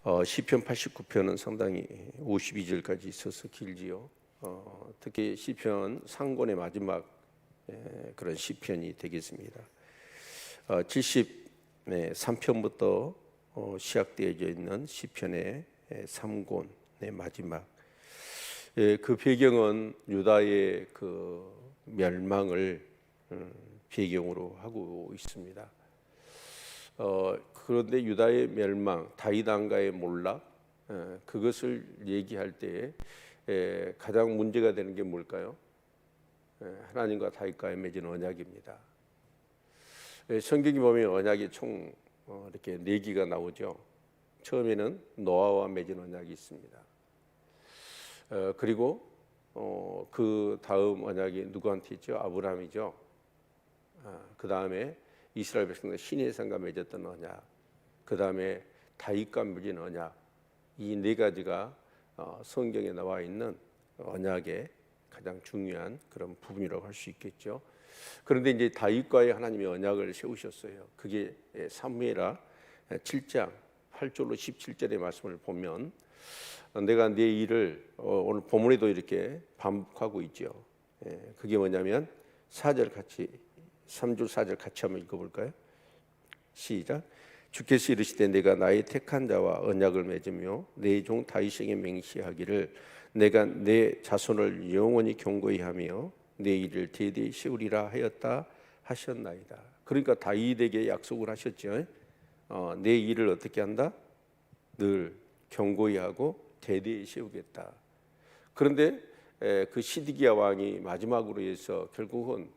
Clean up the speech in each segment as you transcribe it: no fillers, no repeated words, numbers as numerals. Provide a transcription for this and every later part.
시편 89편은 상당히 52절까지 있어서 길지요. 특히 시편 상권의 마지막 그런 시편이 되겠습니다. 73편부터 시작되어져 있는 시편의 3권의 마지막. 그 배경은 유다의 그 멸망을 배경으로 하고 있습니다. 그런데 유다의 멸망, 다윗 왕가의 몰락, 그것을 얘기할 때 가장 문제가 되는 게 뭘까요? 하나님과 다윗과의 맺은 언약입니다. 성경이 보면 언약이 총 이렇게 4개가 나오죠. 처음에는 노아와 맺은 언약이 있습니다. 그리고 그 다음 언약이 누구한테 있죠? 아브라함이죠. 그 다음에 이스라엘 백성들 시내산과 맺었던 언약, 그 다음에 다윗과 맺은 언약, 이 4가지가 성경에 나와 있는 언약의 가장 중요한 그런 부분이라고 할 수 있겠죠. 그런데 이제 다윗과의 하나님의 언약을 세우셨어요. 그게 사무엘하 7장 8절로 17절의 말씀을 보면, 내가 내 일을 오늘 본문에도 이렇게 반복하고 있죠. 그게 뭐냐면 4절 같이 3절 4절 같이 한번 읽어볼까요? 시작. 주께서 이르시되 내가 나의 택한 자와 언약을 맺으며 내 종 다윗에게 맹시하기를 내가 내 자손을 영원히 경고히 하며 내 일을 대대히 세우리라 하였다 하셨나이다. 그러니까 다윗에게 약속을 하셨죠. 내 일을 어떻게 한다? 늘 경고히 하고 대대히 세우겠다. 그런데 그 시드기야 왕이 마지막으로 해서 결국은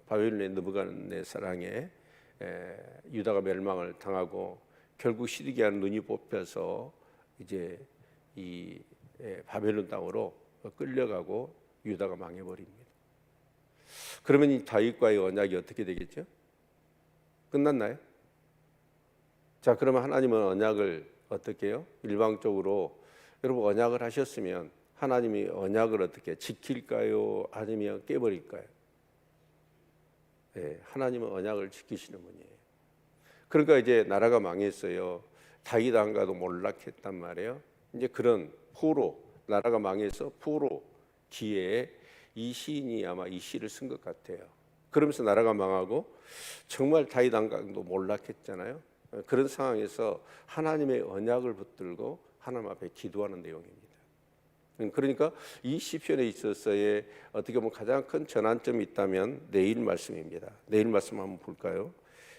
바벨론에 넘어가는 내 사랑에 유다가 멸망을 당하고 결국 시드기야는 눈이 뽑혀서 이제 이 바벨론 땅으로 끌려가고 유다가 망해버립니다. 그러면 이 다윗과의 언약이 어떻게 되겠죠? 끝났나요? 자, 그러면 하나님은 언약을 어떻게 해요? 일방적으로 여러분 언약을 하셨으면 하나님이 언약을 어떻게 지킬까요? 아니면 깨버릴까요? 네, 하나님은 언약을 지키시는 분이에요. 그러니까 이제 나라가 망했어요. 다윗 왕가도 몰락했단 말이에요. 이제 그런 포로, 나라가 망해서 포로 기회에 이 시인이 아마 이 시를 쓴 것 같아요. 그러면서 나라가 망하고 정말 다윗 왕가도 몰락했잖아요. 그런 상황에서 하나님의 언약을 붙들고 하나님 앞에 기도하는 내용입니다. 그러니까 이 시편에 있어서의 어떻게 보면 가장 큰 전환점이 있다면 내일 말씀입니다. 내일 말씀 한번 볼까요?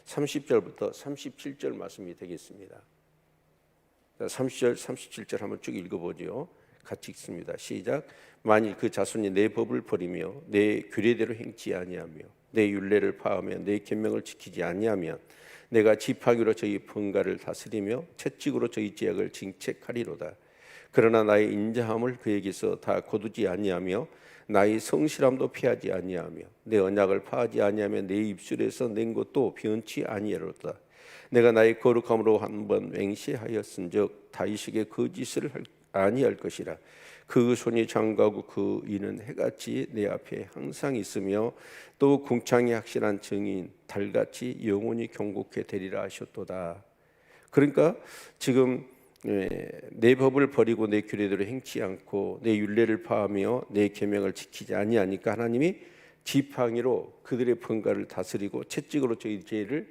30절부터 37절 말씀이 되겠습니다. 30절, 37절 한번 쭉 읽어보죠. 같이 읽습니다. 시작. 만일 그 자손이 내 법을 버리며 내 규례대로 행치 아니하며 내 율례를 파하며 내 계명을 지키지 아니하면 내가 지팡이로 저희 번가를 다스리며 채찍으로 저희 죄악을 징책하리로다. 그러나 나의 인자함을 그에게서 다 거두지 아니하며 나의 성실함도 피하지 아니하며 내 언약을 파하지 아니하며 내 입술에서 낸 것도 변치 아니하리로다. 내가 나의 거룩함으로 한번 맹세하였은즉 다윗에게 거짓을 아니할 것이라. 그 손이 장가고 그 이는 해같이 내 앞에 항상 있으며 또 궁창이 확실한 증인 달같이 영원히 경고케 되리라 하셨도다. 그러니까 지금 내 법을 버리고 내 규례대로 행치 않고 내 율례를 파하며 내 계명을 지키지 아니하니까 하나님이 지팡이로 그들의 번가를 다스리고 채찍으로 저희 죄를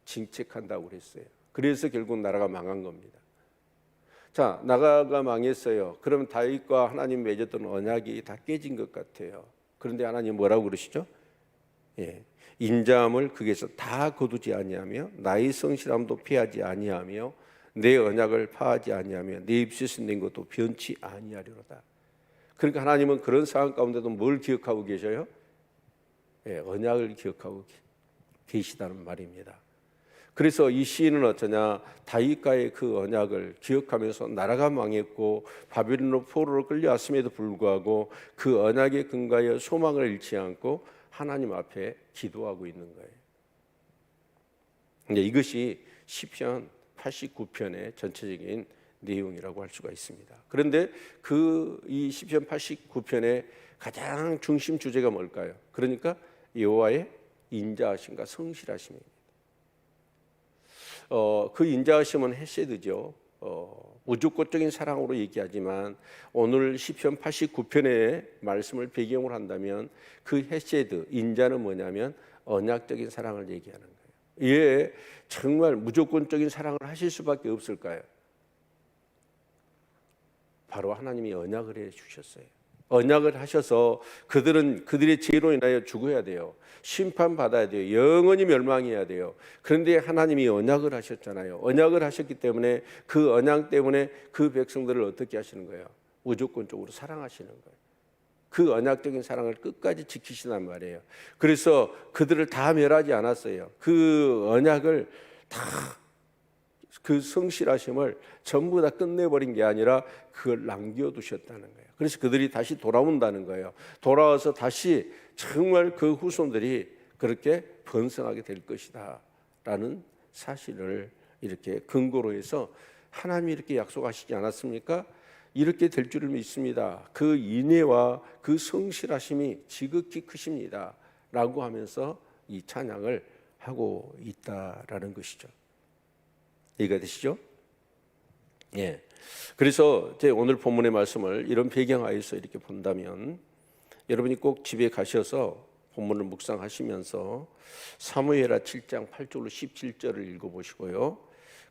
징책한다고 그랬어요. 그래서 결국 나라가 망한 겁니다. 자, 나라가 망했어요. 그러면 다윗과 하나님 맺었던 언약이 다 깨진 것 같아요. 그런데 하나님 뭐라고 그러시죠? 인자함을 그에게서 다 거두지 아니하며 나의 성실함도 피하지 아니하며 내 언약을 파하지 아니하며 내 입술에서 낸 것도 변치 아니하리로다. 그러니까 하나님은 그런 상황 가운데도 뭘 기억하고 계셔요? 언약을 기억하고 계시다는 말입니다. 그래서 이 시인은 어쩌냐, 다윗과의 그 언약을 기억하면서 나라가 망했고 바벨론으로 포로로 끌려왔음에도 불구하고 그 언약에 근거하여 소망을 잃지 않고 하나님 앞에 기도하고 있는 거예요. 이것이 시편 89편의 전체적인 내용이라고 할 수가 있습니다. 그런데 이 시편 89편의 가장 중심 주제가 뭘까요? 그러니까 여호와의 인자하심과 성실하심입니다. 그 인자하심은 헤세드죠. 무조건적인 사랑으로 얘기하지만 오늘 시편 89편의 말씀을 배경으로 한다면 그 헤세드, 인자는 뭐냐면 언약적인 사랑을 얘기하는 거예요. 예, 정말 무조건적인 사랑을 하실 수밖에 없을까요? 바로 하나님이 언약을 해 주셨어요. 언약을 하셔서 그들은 그들의 죄로 인하여 죽어야 돼요. 심판받아야 돼요. 영원히 멸망해야 돼요. 그런데 하나님이 언약을 하셨잖아요. 언약을 하셨기 때문에 그 언약 때문에 그 백성들을 어떻게 하시는 거예요? 무조건적으로 사랑하시는 거예요. 그 언약적인 사랑을 끝까지 지키시단 말이에요. 그래서 그들을 다 멸하지 않았어요. 그 언약을 다, 그 성실하심을 전부 다 끝내버린 게 아니라 그걸 남겨두셨다는 거예요. 그래서 그들이 다시 돌아온다는 거예요. 돌아와서 다시 정말 그 후손들이 그렇게 번성하게 될 것이다 라는 사실을 이렇게 근거로 해서 하나님이 이렇게 약속하시지 않았습니까? 이렇게 될 줄을 믿습니다. 그 인애와 그 성실하심이 지극히 크십니다 라고 하면서 이 찬양을 하고 있다라는 것이죠. 이해가 되시죠? 예. 그래서 제 오늘 본문의 말씀을 이런 배경하에서 이렇게 본다면 여러분이 꼭 집에 가셔서 본문을 묵상하시면서 사무엘하 7장 8절로 17절을 읽어보시고요.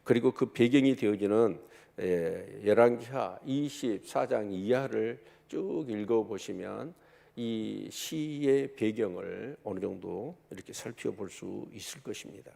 그리고 그 배경이 되어지는 열왕기하 24장 이하를 쭉 읽어보시면 이 시의 배경을 어느 정도 이렇게 살펴볼 수 있을 것입니다.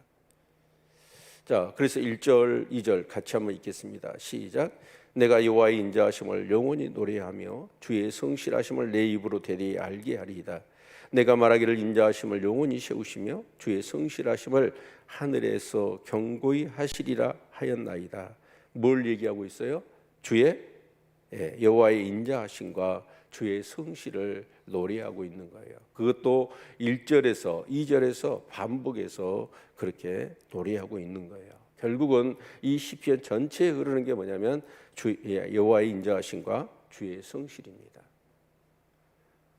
자, 그래서 1절, 2절 같이 한번 읽겠습니다. 시작. 내가 여호와의 인자하심을 영원히 노래하며 주의 성실하심을 내 입으로 대대히 알게 하리이다. 내가 말하기를 인자하심을 영원히 세우시며 주의 성실하심을 하늘에서 경고히 하시리라 하였나이다. 뭘 얘기하고 있어요? 주의 여호와의 인자하심과 주의 성실을 노래하고 있는 거예요. 그것도 1절에서 2절에서 반복해서 그렇게 노래하고 있는 거예요. 결국은 이 시편 전체에 흐르는 게 뭐냐면 여호와의 인자하심과 주의 성실입니다.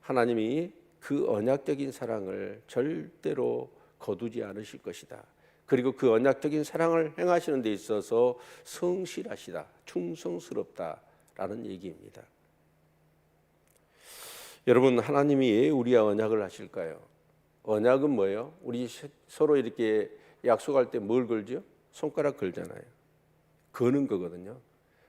하나님이 그 언약적인 사랑을 절대로 거두지 않으실 것이다. 그리고 그 언약적인 사랑을 행하시는 데 있어서 성실하시다, 충성스럽다라는 얘기입니다. 여러분, 하나님이 왜 우리와 언약을 하실까요? 언약은 뭐예요? 우리 서로 이렇게 약속할 때 뭘 걸죠? 손가락 걸잖아요. 거는 거거든요.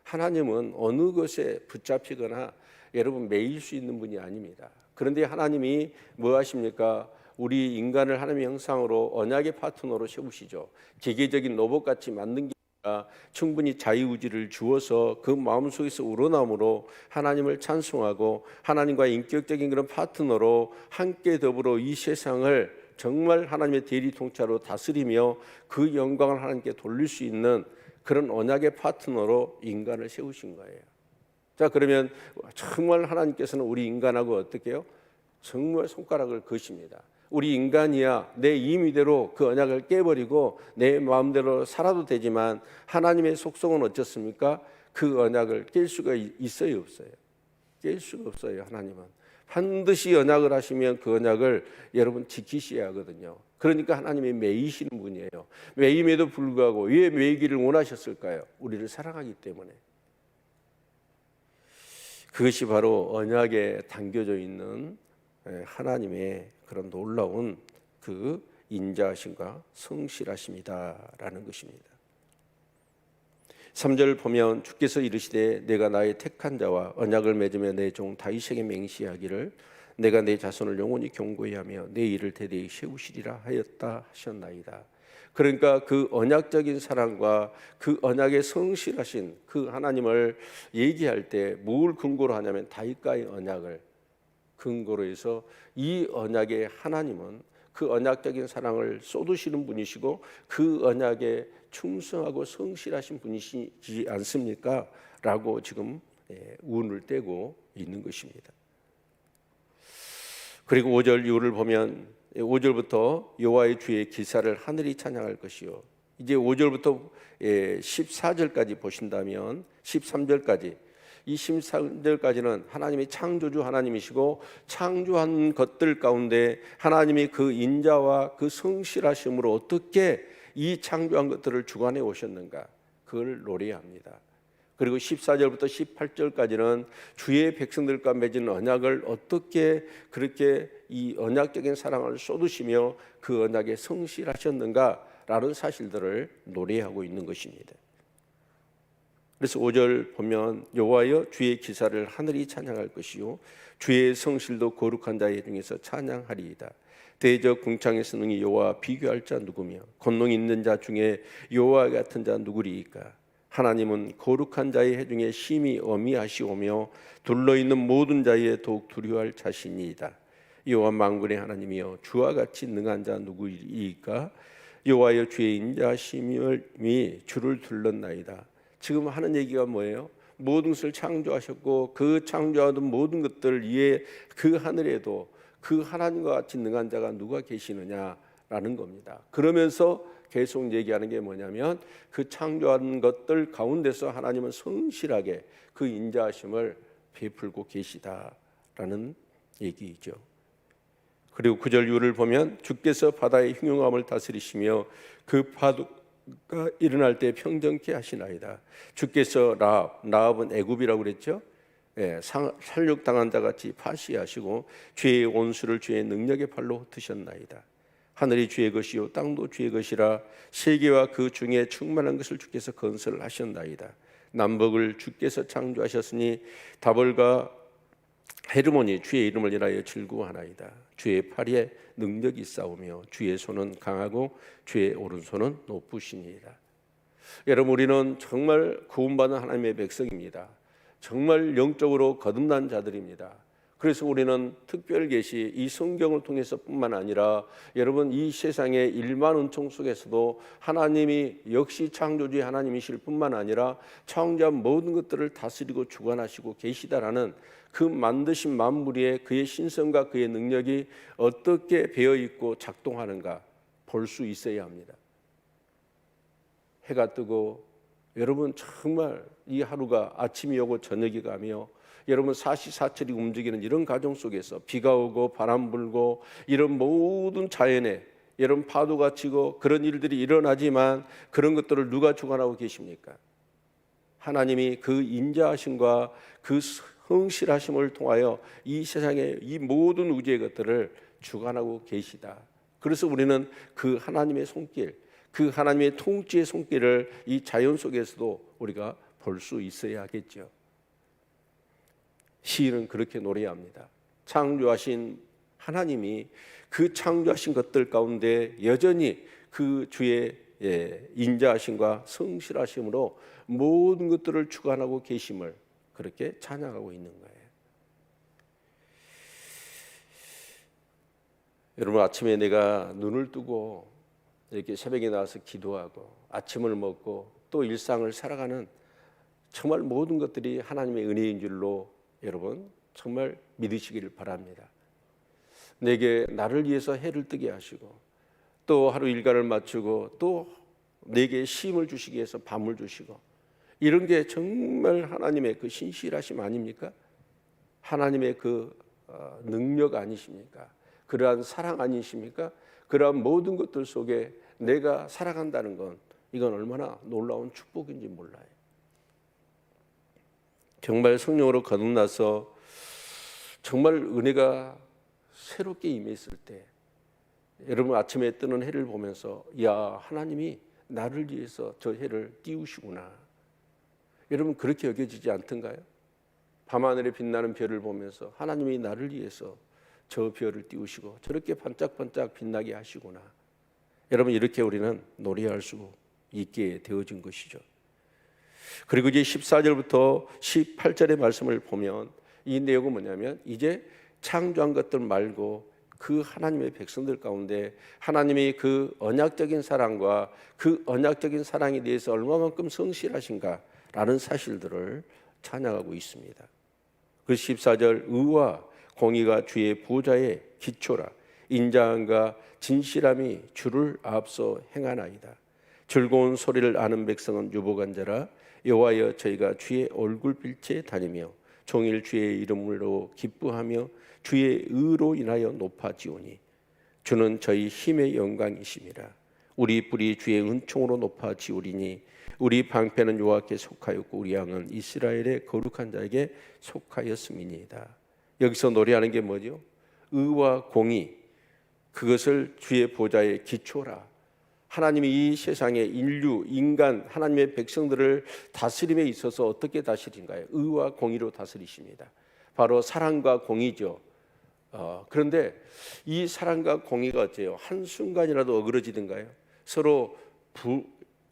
하나님은 어느 것에 붙잡히거나 여러분 매일 수 있는 분이 아닙니다. 그런데 하나님이 뭐 하십니까? 우리 인간을 하나님의 형상으로 언약의 파트너로 세우시죠. 기계적인 로봇같이 만든 게 아니라 충분히 자유의지를 주어서 그 마음속에서 우러나오므로 하나님을 찬송하고 하나님과 인격적인 그런 파트너로 함께 더불어 이 세상을 정말 하나님의 대리통찰로 다스리며 그 영광을 하나님께 돌릴 수 있는 그런 언약의 파트너로 인간을 세우신 거예요. 자, 그러면 정말 하나님께서는 우리 인간하고 어떻게 해요? 정말 손가락을 거십니다. 우리 인간이야 내 임의대로 그 언약을 깨버리고 내 마음대로 살아도 되지만 하나님의 속성은 어떻습니까? 그 언약을 깰 수가 있어요, 없어요? 깰 수가 없어요. 하나님은 반드시 언약을 하시면 그 언약을 여러분 지키셔야 하거든요. 그러니까 하나님이 매이시는 분이에요. 매임에도 불구하고 왜 매이기를 원하셨을까요? 우리를 사랑하기 때문에. 그것이 바로 언약에 담겨져 있는 하나님의 그런 놀라운 그 인자하심과 성실하심이다라는 것입니다. 3절 보면 주께서 이르시되 내가 나의 택한 자와 언약을 맺으며 내 종 다윗에게 맹시하기를 내가 내 자손을 영원히 경고히 하며 내 일을 대대히 세우시리라 하였다 하셨나이다. 그러니까 그 언약적인 사랑과 그 언약에 성실하신 그 하나님을 얘기할 때 뭘 근거로 하냐면 다윗과의 언약을 근거로 해서 이 언약의 하나님은 그 언약적인 사랑을 쏟으시는 분이시고 그 언약에 충성하고 성실하신 분이시지 않습니까? 라고 지금 운을 떼고 있는 것입니다. 그리고 5절 이후를 보면 5절부터 여호와의 주의 기사를 하늘이 찬양할 것이요. 이제 5절부터 14절까지 보신다면 13절까지 이 13절까지는 하나님이 창조주 하나님이시고 창조한 것들 가운데 하나님이 그 인자와 그 성실하심으로 어떻게 이 창조한 것들을 주관해 오셨는가 그걸 노래합니다. 그리고 14절부터 18절까지는 주의 백성들과 맺은 언약을 어떻게 그렇게 이 언약적인 사랑을 쏟으시며 그 언약에 성실하셨는가라는 사실들을 노래하고 있는 것입니다. 그래서 5절 보면 여호와여 주의 기사를 하늘이 찬양할 것이요 주의 성실도 거룩한 자의 중에서 찬양하리이다. 대적 궁창에서 능히 여호와 비교할 자 누구며 권능 있는 자 중에 여호와 같은 자 누구리이까. 하나님은 거룩한 자의 해중에 심히 어미하시오며 둘러있는 모든 자의 더욱 두려워할 자신이이다. 여호와 만군의 하나님이여 주와 같이 능한 자 누구이까. 여호와여 주의 인자하심이 주를 둘렀나이다. 지금 하는 얘기가 뭐예요? 모든 것을 창조하셨고 그 창조하던 모든 것들 위에 그 하늘에도 그 하나님과 같이 능한 자가 누가 계시느냐라는 겁니다. 그러면서 계속 얘기하는 게 뭐냐면 그 창조한 것들 가운데서 하나님은 성실하게 그 인자하심을 베풀고 계시다라는 얘기이죠. 그리고 9절 이후를 보면 주께서 바다의 흉흉함을 다스리시며 그 파도가 일어날 때 평정케 하시나이다. 주께서 라합은 애굽이라고 그랬죠. 살육당한 자같이 파시하시고 죄의 온수를 주의 능력의 발로 흩으셨나이다. 하늘이 주의 것이요 땅도 주의 것이라 세계와 그 중에 충만한 것을 주께서 건설하셨나이다. 남북을 주께서 창조하셨으니 다볼과 헤르몬이 주의 이름을 인하여 즐거워하나이다. 주의 팔에 능력이 있사오며 주의 손은 강하고 주의 오른손은 높으시니이다. 여러분, 우리는 정말 구원받은 하나님의 백성입니다. 정말 영적으로 거듭난 자들입니다. 그래서 우리는 특별 계시 이 성경을 통해서 뿐만 아니라 여러분 이 세상의 일만 은총 속에서도 하나님이 역시 창조주의 하나님이실 뿐만 아니라 창조한 모든 것들을 다스리고 주관하시고 계시다라는 그 만드신 만물 위에 그의 신성과 그의 능력이 어떻게 배어 있고 작동하는가 볼 수 있어야 합니다. 해가 뜨고 여러분 정말 이 하루가 아침이 오고 저녁이 가며 여러분 사시사철이 움직이는 이런 가정 속에서 비가 오고 바람 불고 이런 모든 자연에 여러분 파도가 치고 그런 일들이 일어나지만 그런 것들을 누가 주관하고 계십니까? 하나님이 그 인자하심과 그 성실하심을 통하여 이 세상의 이 모든 우주의 것들을 주관하고 계시다. 그래서 우리는 그 하나님의 손길, 그 하나님의 통치의 손길을 이 자연 속에서도 우리가 볼 수 있어야 하겠죠. 시인은 그렇게 노래합니다. 창조하신 하나님이 그 창조하신 것들 가운데 여전히 그 주의 인자하심과 성실하심으로 모든 것들을 주관하고 계심을 그렇게 찬양하고 있는 거예요. 여러분, 아침에 내가 눈을 뜨고 이렇게 새벽에 나와서 기도하고 아침을 먹고 또 일상을 살아가는 정말 모든 것들이 하나님의 은혜인 줄로 여러분 정말 믿으시기를 바랍니다. 내게 나를 위해서 해를 뜨게 하시고 또 하루 일과를 마치고 또 내게 쉼을 주시기 위해서 밤을 주시고 이런 게 정말 하나님의 그 신실하심 아닙니까? 하나님의 그 능력 아니십니까? 그러한 사랑 아니십니까? 그러한 모든 것들 속에 내가 살아간다는 건 이건 얼마나 놀라운 축복인지 몰라요. 정말 성령으로 거듭나서 정말 은혜가 새롭게 임했을 때 여러분 아침에 뜨는 해를 보면서 야, 하나님이 나를 위해서 저 해를 띄우시구나. 여러분 그렇게 여겨지지 않던가요? 밤하늘에 빛나는 별을 보면서 하나님이 나를 위해서 저 별을 띄우시고 저렇게 반짝반짝 빛나게 하시구나. 여러분 이렇게 우리는 노래할 수 있게 되어진 것이죠. 그리고 이제 14절부터 18절의 말씀을 보면 이 내용은 뭐냐면 이제 창조한 것들 말고 그 하나님의 백성들 가운데 하나님이 그 언약적인 사랑과 그 언약적인 사랑에 대해서 얼마만큼 성실하신가라는 사실들을 찬양하고 있습니다. 그 14절 의와 공의가 주의 보좌의 기초라 인자함과 진실함이 주를 앞서 행하나이다. 즐거운 소리를 아는 백성은 유복한 자라 여호와여 저희가 주의 얼굴빛에 다니며 종일 주의 이름으로 기뻐하며 주의 의로 인하여 높아지오니 주는 저희 힘의 영광이심이라. 우리 뿔이 주의 은총으로 높아지오리니 우리 방패는 여호와께 속하였고 우리 양은 이스라엘의 거룩한 자에게 속하였음이니이다. 여기서 노래하는 게 뭐죠? 의와 공의, 그것을 주의 보좌의 기초라. 하나님이 이 세상의 인류, 인간, 하나님의 백성들을 다스림에 있어서 어떻게 다스린가요? 의와 공의로 다스리십니다. 바로 사랑과 공의죠. 그런데 이 사랑과 공의가 어째요? 한순간이라도 어그러지든가요? 서로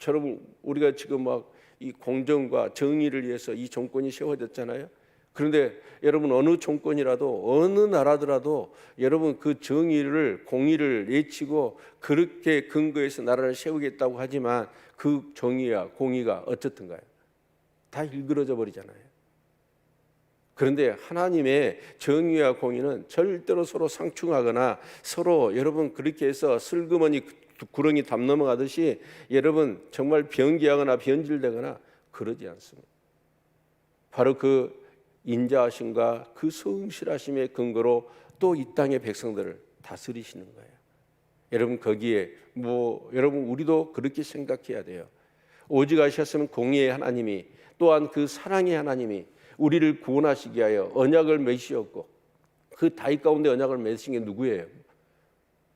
여러분, 우리가 지금 막 이 공정과 정의를 위해서 이 정권이 세워졌잖아요. 그런데 여러분, 어느 정권이라도 어느 나라더라도 여러분 그 정의를, 공의를 외치고 그렇게 근거해서 나라를 세우겠다고 하지만 그 정의와 공의가 어떻든가요? 다 일그러져 버리잖아요. 그런데 하나님의 정의와 공의는 절대로 서로 상충하거나 서로 여러분 그렇게 해서 슬그머니 구렁이 담 넘어가듯이 여러분 정말 변개하거나 변질되거나 그러지 않습니다. 바로 그 인자하심과 그 성실하심의 근거로 또 이 땅의 백성들을 다스리시는 거예요. 여러분 거기에 여러분 우리도 그렇게 생각해야 돼요. 오직 하셨으면 공의의 하나님이 또한 그 사랑의 하나님이 우리를 구원하시기 위하여 언약을 맺으셨고 그 다윗 가운데 언약을 맺으신 게 누구예요?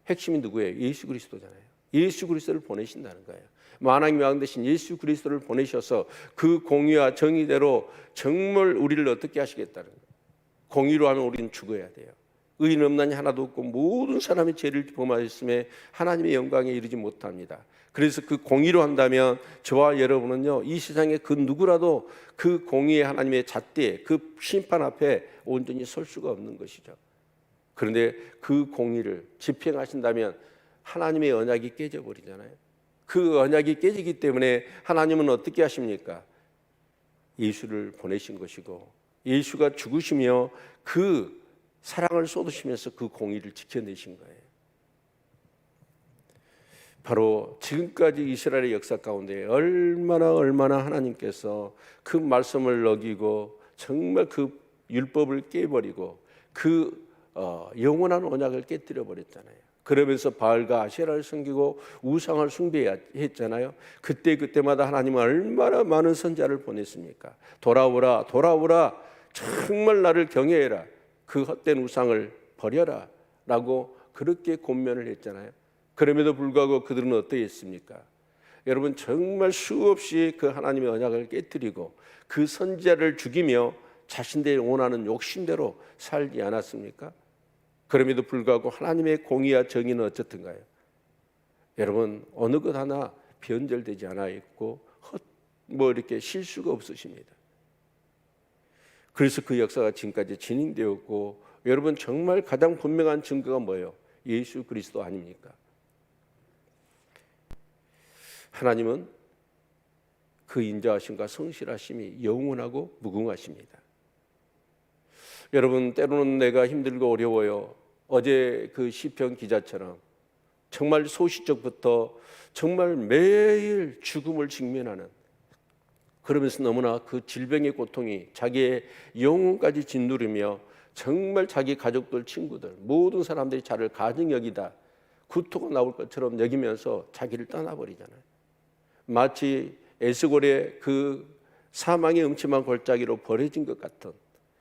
핵심이 누구예요? 예수 그리스도잖아요. 예수 그리스도를 보내신다는 거예요. 만왕의 왕 되신 예수 그리스도를 보내셔서 그 공의와 정의대로 정말 우리를 어떻게 하시겠다는 거예요. 공의로 하면 우리는 죽어야 돼요. 의인 없나니 하나도 없고 모든 사람이 죄를 범하였음에 하나님의 영광에 이르지 못합니다. 그래서 그 공의로 한다면 저와 여러분은요, 이 세상에 그 누구라도 그 공의의 하나님의 잣대, 그 심판 앞에 온전히 설 수가 없는 것이죠. 그런데 그 공의를 집행하신다면 하나님의 언약이 깨져버리잖아요. 그 언약이 깨지기 때문에 하나님은 어떻게 하십니까? 예수를 보내신 것이고 예수가 죽으시며 그 사랑을 쏟으시면서 그 공의를 지켜내신 거예요. 바로 지금까지 이스라엘의 역사 가운데 얼마나 하나님께서 그 말씀을 어기고 정말 그 율법을 깨버리고 그 영원한 언약을 깨뜨려 버렸잖아요. 그러면서 바알과 아세라를 섬기고 우상을 숭배했잖아요. 그때마다 하나님은 얼마나 많은 선자를 보냈습니까? 돌아오라 정말 나를 경외해라, 그 헛된 우상을 버려라 라고 그렇게 권면을 했잖아요. 그럼에도 불구하고 그들은 어떻게 했습니까? 여러분 정말 수없이 그 하나님의 언약을 깨뜨리고 그 선지자를 죽이며 자신들이 원하는 욕심대로 살지 않았습니까? 그럼에도 불구하고 하나님의 공의와 정의는 어쨌든가요? 여러분 어느 것 하나 변절되지 않아 있고 이렇게 실수가 없으십니다. 그래서 그 역사가 지금까지 진행되었고 여러분 정말 가장 분명한 증거가 뭐예요? 예수 그리스도 아닙니까? 하나님은 그 인자하심과 성실하심이 영원하고 무궁하십니다. 여러분 때로는 내가 힘들고 어려워요. 어제 그 시편 기자처럼 정말 소시적부터 정말 매일 죽음을 직면하는, 그러면서 너무나 그 질병의 고통이 자기의 영혼까지 짓누르며 정말 자기 가족들, 친구들, 모든 사람들이 자를 가증 여기다 구토가 나올 것처럼 여기면서 자기를 떠나버리잖아요. 마치 에스골의 그 사망의 음침한 골짜기로 버려진 것 같은,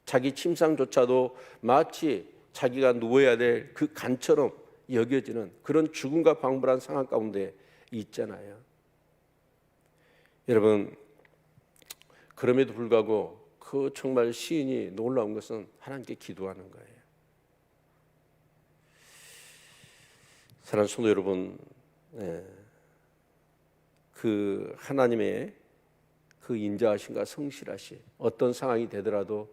자기 침상조차도 마치 자기가 누워야 될 그 간처럼 여겨지는 그런 죽음과 방불한 상황 가운데 있잖아요. 여러분 그럼에도 불구하고 그 정말 시인이 놀라운 것은 하나님께 기도하는 거예요. 사랑하는 성도 여러분, 그 하나님의 그 인자하심과 성실하심, 어떤 상황이 되더라도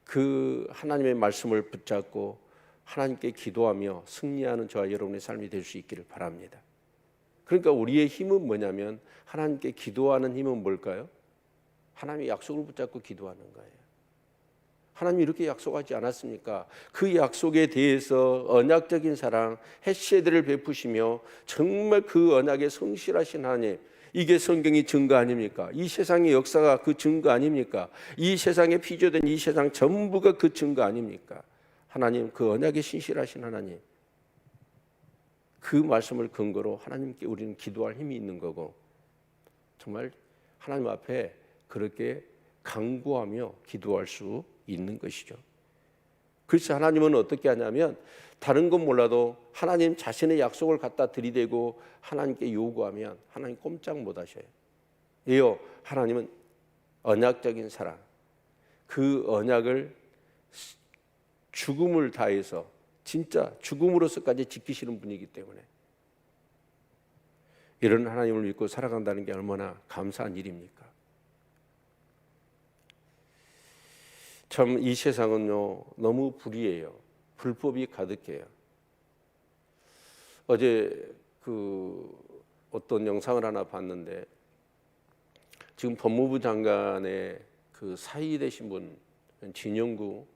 그 하나님의 말씀을 붙잡고 하나님께 기도하며 승리하는 저와 여러분의 삶이 될 수 있기를 바랍니다. 그러니까 우리의 힘은 뭐냐면, 하나님께 기도하는 힘은 뭘까요? 하나님의 약속을 붙잡고 기도하는 거예요. 하나님이 이렇게 약속하지 않았습니까? 그 약속에 대해서 언약적인 사랑, 헤세드를 베푸시며 정말 그 언약에 성실하신 하나님, 이게 성경의 증거 아닙니까? 이 세상의 역사가 그 증거 아닙니까? 이 세상에 피조된 이 세상 전부가 그 증거 아닙니까? 하나님, 그 언약에 신실하신 하나님, 그 말씀을 근거로 하나님께 우리는 기도할 힘이 있는 거고, 정말 하나님 앞에 그렇게 간구하며 기도할 수 있는 것이죠. 그래서 하나님은 어떻게 하냐면 다른 건 몰라도 하나님 자신의 약속을 갖다 들이대고 하나님께 요구하면 하나님 꼼짝 못 하셔요. 왜요? 하나님은 언약적인 사랑, 그 언약을 죽음을 다해서 진짜 죽음으로서까지 지키시는 분이기 때문에 이런 하나님을 믿고 살아간다는 게 얼마나 감사한 일입니까? 참 이 세상은요 너무 불의해요. 불법이 가득해요. 어제 어떤 영상을 하나 봤는데 지금 법무부 장관의 그 사위 되신 분 진영구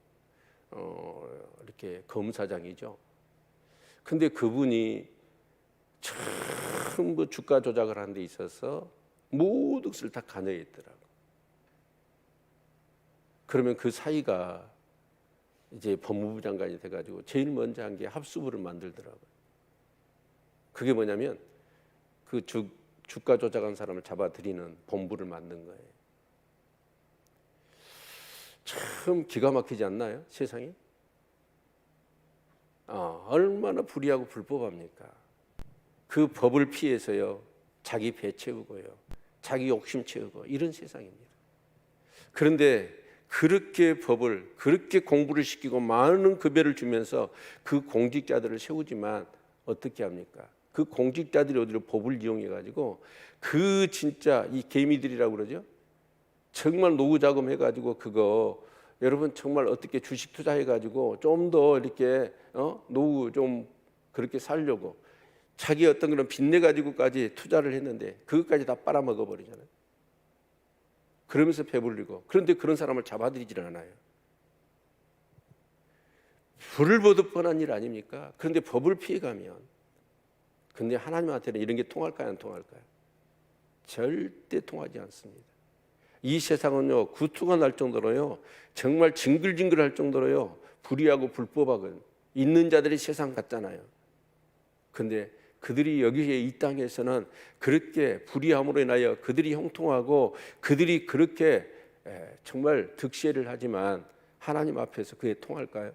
이렇게 검사장이죠. 근데 그분이 전부 주가 조작을 하는 데 있어서 모든 것을 다 관여했더라고. 그러면 그 사이가 이제 법무부 장관이 돼가지고 제일 먼저 한 게 합수부를 만들더라고요. 그게 뭐냐면 그 주가 조작한 사람을 잡아들이는 본부를 만든 거예요. 참 기가 막히지 않나요? 세상이? 얼마나 불의하고 불법합니까? 그 법을 피해서요 자기 배 채우고요 자기 욕심 채우고 이런 세상입니다. 그런데 그렇게 법을 그렇게 공부를 시키고 많은 급여를 주면서 그 공직자들을 세우지만 어떻게 합니까? 그 공직자들이 어디로 법을 이용해 가지고 그 진짜 이 개미들이라고 그러죠. 정말 노후 자금 해가지고 그거 여러분 정말 어떻게 주식 투자해가지고 좀 더 이렇게 노후 좀 그렇게 살려고 자기 어떤 그런 빚내 가지고까지 투자를 했는데 그것까지 다 빨아먹어 버리잖아요. 그러면서 배불리고 그런데 그런 사람을 잡아들이질 않아요. 불을 보듯 뻔한 일 아닙니까? 그런데 법을 피해가면 근데 하나님한테는 이런 게 통할까요? 안 통할까요? 절대 통하지 않습니다. 이 세상은요 구투가 날 정도로요 정말 징글징글할 정도로요 불의하고 불법하고 있는 자들이 세상 같잖아요. 근데 그들이 여기에 이 땅에서는 그렇게 불의함으로 인하여 그들이 형통하고 그들이 그렇게 정말 득세를 하지만 하나님 앞에서 그게 통할까요?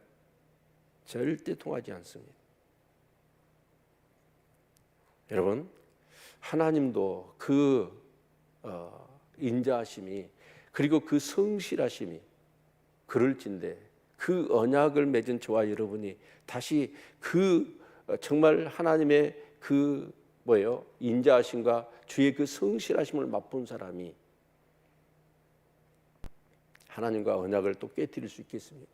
절대 통하지 않습니다. 여러분 하나님도 그 인자하심이 그리고 그 성실하심이 그럴진데 그 언약을 맺은 저와 여러분이 다시 그 정말 하나님의 그 인자하심과 주의 그 성실하심을 맛본 사람이 하나님과 언약을 또 깨뜨릴 수 있겠습니까?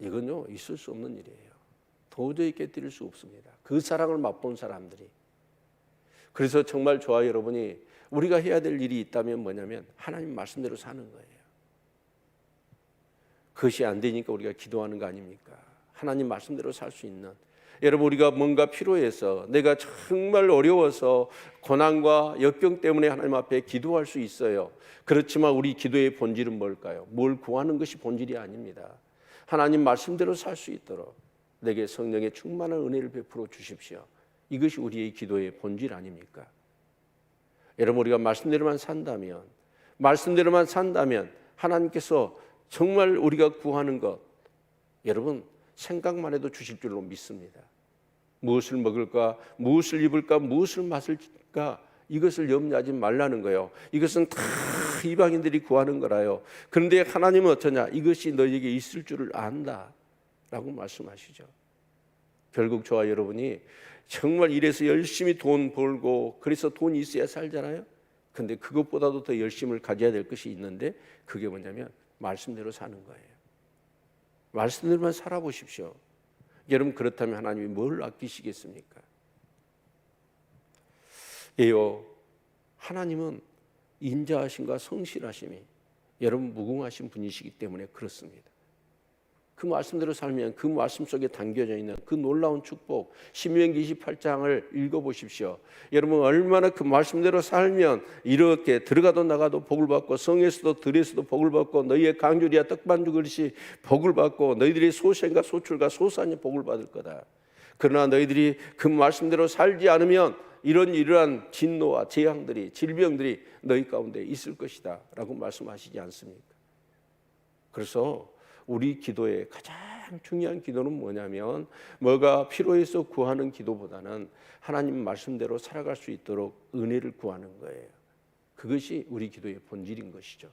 이건요 있을 수 없는 일이에요. 도저히 깨뜨릴 수 없습니다. 그 사랑을 맛본 사람들이. 그래서 정말 저와 여러분이 우리가 해야 될 일이 있다면 뭐냐면 하나님 말씀대로 사는 거예요. 그것이 안 되니까 우리가 기도하는 거 아닙니까? 하나님 말씀대로 살 수 있는 여러분 우리가 뭔가 필요해서 내가 정말 어려워서 고난과 역경 때문에 하나님 앞에 기도할 수 있어요. 그렇지만 우리 기도의 본질은 뭘까요? 뭘 구하는 것이 본질이 아닙니다. 하나님 말씀대로 살 수 있도록 내게 성령의 충만한 은혜를 베풀어 주십시오. 이것이 우리의 기도의 본질 아닙니까? 여러분 우리가 말씀대로만 산다면 하나님께서 정말 우리가 구하는 것 여러분 생각만 해도 주실 줄로 믿습니다. 무엇을 먹을까, 무엇을 입을까, 무엇을 마실까 이것을 염려하지 말라는 거예요. 이것은 다 이방인들이 구하는 거라요. 그런데 하나님은 어떠냐? 이것이 너희에게 있을 줄을 안다 라고 말씀하시죠. 결국 저와 여러분이 정말 일해서 열심히 돈 벌고 그래서 돈이 있어야 살잖아요. 근데 그것보다도 더 열심을 가져야 될 것이 있는데 그게 뭐냐면 말씀대로 사는 거예요. 말씀대로만 살아보십시오. 여러분 그렇다면 하나님이 뭘 아끼시겠습니까? 예요. 하나님은 인자하심과 성실하심이 여러분 무궁하신 분이시기 때문에 그렇습니다. 그 말씀대로 살면 그 말씀 속에 담겨져 있는 그 놀라운 축복 신명기 28장을 읽어보십시오. 여러분 얼마나 그 말씀대로 살면 이렇게 들어가도 나가도 복을 받고 성에서도 들에서도 복을 받고 너희의 강줄이야 떡반죽 그릇이 복을 받고 너희들이 소생과 소출과 소산이 복을 받을 거다. 그러나 너희들이 그 말씀대로 살지 않으면 이러한 진노와 재앙들이, 질병들이 너희 가운데 있을 것이다 라고 말씀하시지 않습니까? 그래서 우리 기도의 가장 중요한 기도는 뭐냐면, 뭐가 필요해서 구하는 기도보다는 하나님 말씀대로 살아갈 수 있도록 은혜를 구하는 거예요. 그것이 우리 기도의 본질인 것이죠.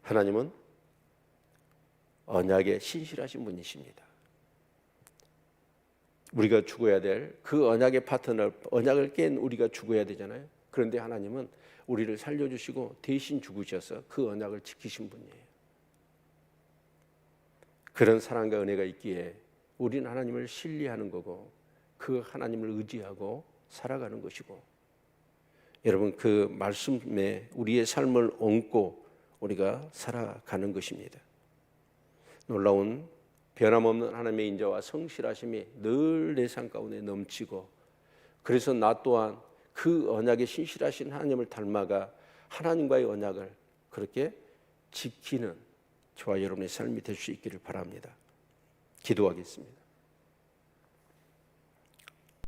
하나님은 언약에 신실하신 분이십니다. 우리가 죽어야 될 그 언약의 파트너, 언약을 깬 우리가 죽어야 되잖아요. 그런데 하나님은 우리를 살려주시고 대신 죽으셔서 그 언약을 지키신 분이에요. 그런 사랑과 은혜가 있기에 우리는 하나님을 신뢰하는 거고, 그 하나님을 의지하고 살아가는 것이고, 여러분 그 말씀에 우리의 삶을 얹고 우리가 살아가는 것입니다. 놀라운 변함없는 하나님의 인자와 성실하심이 늘 내 삶 가운데 넘치고, 그래서 나 또한 그 언약에 신실하신 하나님을 닮아가 하나님과의 언약을 그렇게 지키는 저와 여러분의 삶이 될 수 있기를 바랍니다. 기도하겠습니다.